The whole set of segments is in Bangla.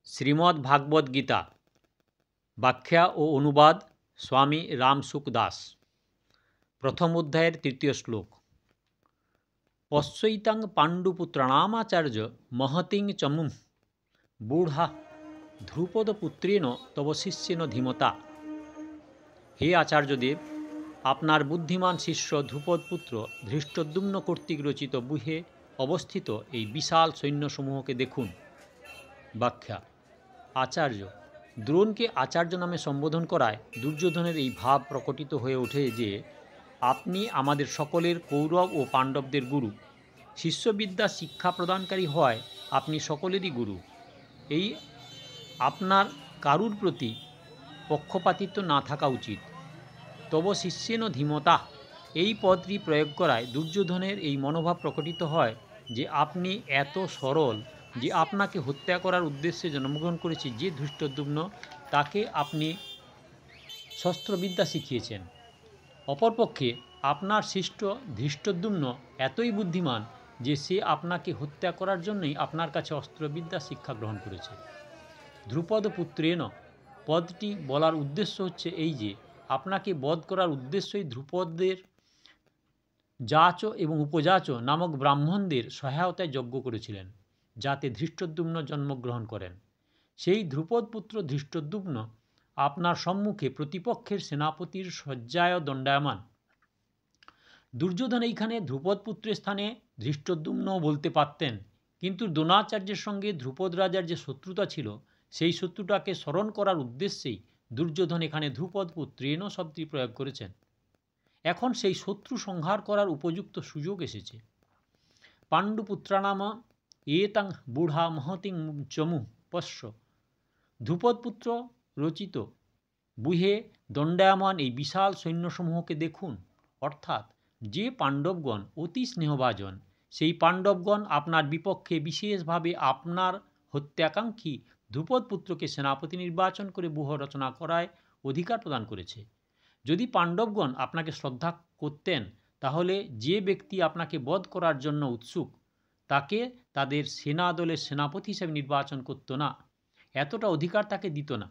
শ্রীমদ্ ভাগবত গীতা ব্যাখ্যা ও অনুবাদ স্বামী রামসুখ দাস। প্রথম অধ্যায়ের তৃতীয় শ্লোক। পশ্যৈতাং পাণ্ডুপুত্রাণামাচার্য মহতিং চমুম বুঢ়া ধ্রুপদপুত্রেণ তব শিষ্যেন ধীমতা। হে আচার্যদেব, আপনার বুদ্ধিমান শিষ্য ধ্রুপদপুত্র ধৃষ্টদ্যুম্ন কর্তৃক রচিত ব্যূহে অবস্থিত এই বিশাল সৈন্যসমূহকে দেখুন। ব্যাখ্যা। আচার্য দ্রোণকে আচার্য নামে সম্বোধন করায় দুর্যোধনের এই ভাব প্রকটিত হয়ে ওঠে যে আপনি আমাদের সকলের কৌরব ও পাণ্ডবদের গুরু। শিষ্যবিদ্যা শিক্ষা প্রদানকারী হওয়ায় আপনি সকলেরই গুরু। এই আপনার কারুর প্রতি পক্ষপাতিত্ব না থাকা উচিত। তব শিষ্যেন ধীমতা এই পদটি প্রয়োগ করায় দুর্যোধনের এই মনোভাব প্রকটিত হয় যে আপনি এত সরল যে আপনাকে হত্যা করার উদ্দেশ্যে জন্মগ্রহণ করেছে যে ধৃষ্টদ্যুম্ন, তাকে আপনি শস্ত্রবিদ্যা শিখিয়েছেন। অপরপক্ষে আপনার শিষ্য ধৃষ্টদ্যুম্ন এতই বুদ্ধিমান যে সে আপনাকে হত্যা করার জন্যই আপনার কাছে অস্ত্রবিদ্যা শিক্ষা গ্রহণ করেছে। ধ্রুপদ পুত্রেণ পদটি বলার উদ্দেশ্য হচ্ছে এই যে আপনাকে বধ করার উদ্দেশ্যই ধ্রুপদের যাচ এবং উপযাচ নামক ব্রাহ্মণদের সহায়তায় যজ্ঞ করেছিলেন, যাতে ধৃষ্টদ্যুম্ন জন্মগ্রহণ করেন। সেই ধ্রুপদপুত্র ধৃষ্টদ্যুম্ন আপনার সম্মুখে প্রতিপক্ষের সেনাপতির শয্যায় দণ্ডায়মান। দুর্যোধন এইখানে ধ্রুপদপুত্রের স্থানে ধৃষ্টদ্যুম্নও বলতে পারতেন, কিন্তু দ্রোণাচার্যের সঙ্গে ধ্রুপদ রাজার যে শত্রুতা ছিল সেই শত্রুতাকে স্মরণ করার উদ্দেশ্যেই দুর্যোধন এখানে ধ্রুপদপুত্রেণ শব্দটি প্রয়োগ করেছেন। এখন সেই শত্রু সংহার করার উপযুক্ত সুযোগ এসেছে। পাণ্ডুপুত্রানাম এতাং বুঢ়া মহতিং চমু পশ্য। ধ্রুপদপুত্র রচিত ব্যূহে দণ্ডায়মান এই বিশাল সৈন্যসমূহকে দেখুন। অর্থাৎ যে পাণ্ডবগণ অতি স্নেহভাজন, সেই পাণ্ডবগণ আপনার বিপক্ষে বিশেষভাবে আপনার হত্যাকাঙ্ক্ষী ধ্রুপদপুত্রকে সেনাপতি নির্বাচন করে ব্যূহ রচনা করায় অধিকার প্রদান করেছে। যদি পাণ্ডবগণ আপনাকে শ্রদ্ধা করতেন, তাহলে যে ব্যক্তি আপনাকে বধ করার জন্য উৎসুক তাকে তাদের সেনা দলের সেনাপতি হিসেবে নির্বাচন করত না, এতটা অধিকার তাকে দিত না।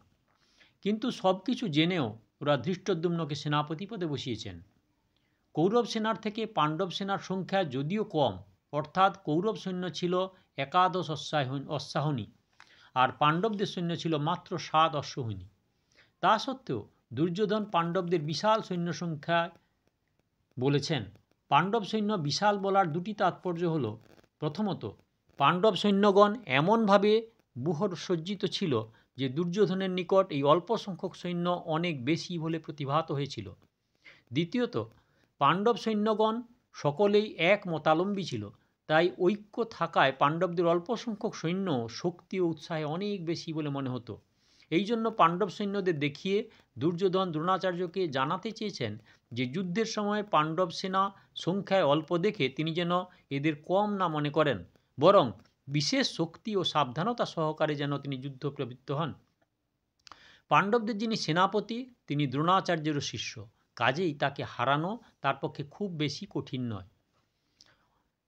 কিন্তু সব কিছু জেনেও ওরা ধৃষ্টদ্যুম্নকে সেনাপতি পদে বসিয়েছেন। কৌরব সেনার থেকে পাণ্ডব সেনার সংখ্যা যদিও কম, অর্থাৎ কৌরব সৈন্য ছিল 11 অশ্বাহনী আর পাণ্ডবদের সৈন্য ছিল মাত্র 7 অশ্বহনী। তা সত্ত্বেও দুর্যোধন পাণ্ডবদের বিশাল সৈন্য সংখ্যা বলেছেন। পাণ্ডব সৈন্য বিশাল বলার দুটি তাৎপর্য হল, প্রথমত পাণ্ডব সৈন্যগণ এমনভাবে ব্যূহ সজ্জিত ছিল যে দুর্যোধনের নিকট এই অল্প সংখ্যক সৈন্য অনেক বেশি বলে প্রতিভাত হয়েছিল। দ্বিতীয়ত পাণ্ডব সৈন্যগণ সকলেই এক মতাবলম্বী ছিল, তাই ঐক্য থাকায় পাণ্ডবদের অল্প সংখ্যক সৈন্য শক্তি ও উৎসাহে অনেক বেশি বলে মনে হতো। এই জন্য পাণ্ডব সৈন্যদের দেখিয়ে দুর্যোধন দ্রোণাচার্যকে জানাতে চেয়েছেন যে যুদ্ধের সময় পাণ্ডব সেনা সংখ্যায় অল্প দেখে তিনি যেন এদের কম না মনে করেন, বরং বিশেষ শক্তি ও সাবধানতা সহকারে যেন তিনি যুদ্ধ প্রবৃত্ত হন। পাণ্ডবদের যিনি সেনাপতি তিনি দ্রোণাচার্যেরও শিষ্য, কাজেই তাকে হারানো তার পক্ষে খুব বেশি কঠিন নয়।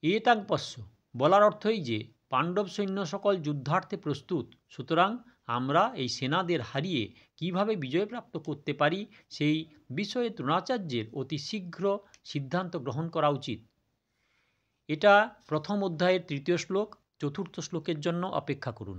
এতাং পশ্য বলার অর্থই যে পাণ্ডব সৈন্য সকল যুদ্ধার্থে প্রস্তুত, সুতরাং আমরা এই সেনাদের হারিয়ে কিভাবে বিজয়প্রাপ্ত করতে পারি সেই বিষয়ে দ্রোণাচার্যের অতি শীঘ্র সিদ্ধান্ত গ্রহণ করা উচিত। এটা প্রথম অধ্যায়ের তৃতীয় শ্লোক। চতুর্থ শ্লোকের জন্য অপেক্ষা করুন।